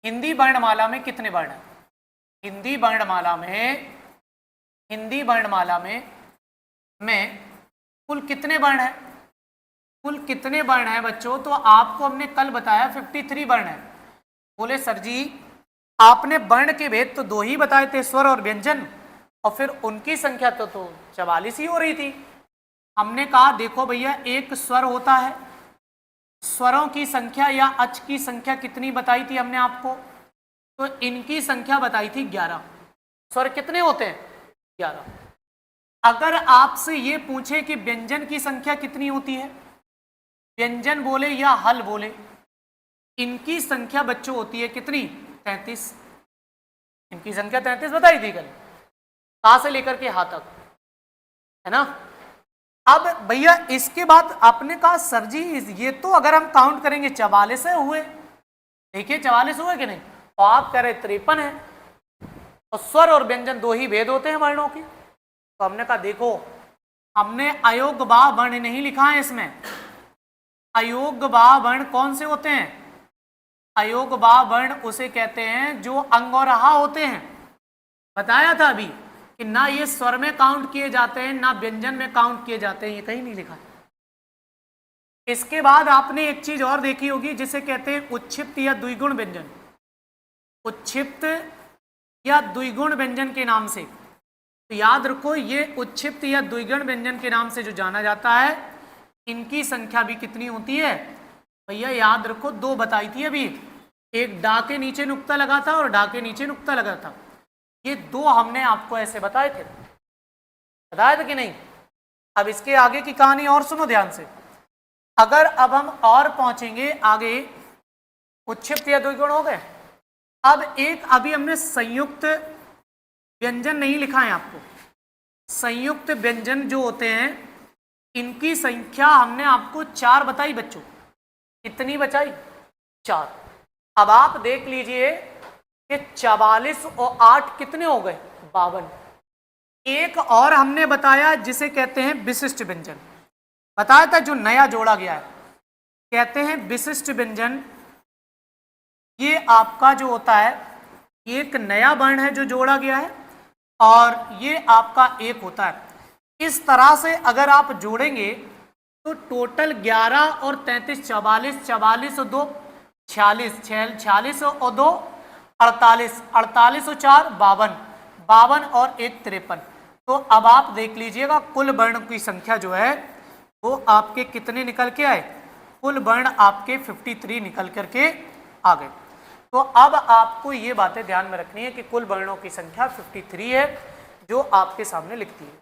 हिंदी वर्णमाला में कितने वर्ण हैं? हिंदी वर्णमाला में कुल कितने वर्ण हैं? कुल कितने वर्ण हैं बच्चों? तो आपको हमने कल बताया 53 वर्ण है। बोले सर जी आपने वर्ण के भेद तो 2 ही बताए थे, स्वर और व्यंजन, और फिर उनकी संख्या तो 44 ही हो रही थी। हमने कहा देखो भैया एक स्वर होता है, स्वरों की संख्या या अच की संख्या कितनी बताई थी हमने आपको? तो इनकी संख्या बताई थी 11। स्वर कितने होते हैं? 11। अगर आपसे ये पूछे कि व्यंजन की संख्या कितनी होती है, व्यंजन बोले या हल बोले, इनकी संख्या बच्चों होती है कितनी? 33। इनकी संख्या 33 बताई थी कल, कहां से लेकर के यहां तक, है ना। अब भैया इसके बाद आपने कहा सर जी ये तो अगर हम काउंट करेंगे 44 हुए, देखिए 44 हुए कि नहीं, और आप कह रहे 53 है, और स्वर और व्यंजन 2 ही भेद होते हैं वर्णों के। तो हमने कहा देखो हमने अयोग्यबा वर्ण नहीं लिखा है इसमें। अयोग्यबा वर्ण कौन से होते हैं? अयोग्यबा वर्ण उसे कहते हैं जो अंग और हा होते हैं। बताया था अभी कि ना ये स्वर में काउंट किए जाते हैं ना व्यंजन में काउंट किए जाते हैं, ये कहीं नहीं लिखा है। इसके बाद आपने एक चीज और देखी होगी जिसे कहते हैं उच्छिप्त या द्विगुण व्यंजन। उच्छिप्त या द्विगुण व्यंजन के नाम से, तो याद रखो ये उच्छिप्त या द्विगुण व्यंजन के नाम से जो जाना जाता है, इनकी संख्या भी कितनी होती है भैया? याद रखो 2 बताई थी अभी, एक डा के नीचे नुक्ता लगा था और डा के नीचे नुक्ता लगा था। ये 2 हमने आपको ऐसे बताए थे, बताया था कि नहीं? अब इसके आगे की कहानी और सुनो ध्यान से। अगर अब हम और पहुंचेंगे आगे, उच्छिप्त या द्विगुण हो गए। अब एक अभी हमने संयुक्त व्यंजन नहीं लिखा है आपको। संयुक्त व्यंजन जो होते हैं इनकी संख्या हमने आपको 4 बताई बच्चों। कितनी बचाई? 4। अब आप देख लीजिए कि 44 और 8 कितने हो गए? 52। एक और हमने बताया जिसे कहते हैं विशिष्ट व्यंजन, बताया था जो नया जोड़ा गया है, कहते हैं विशिष्ट व्यंजन। ये आपका जो होता है एक नया वर्ण है जो जोड़ा गया है, और ये आपका एक होता है। इस तरह से अगर आप जोड़ेंगे तो टोटल 11 और 33 44, 44 और 2 46, 46 और 2 48, 48 और 4 52, 52 और 1 53। तो अब आप देख लीजिएगा कुल वर्ण की संख्या जो है वो आपके कितने निकल के आए? कुल वर्ण आपके 53 निकल करके आ गए। तो अब आपको ये बातें ध्यान में रखनी है कि कुल वर्णों की संख्या 53 है जो आपके सामने लिखती है।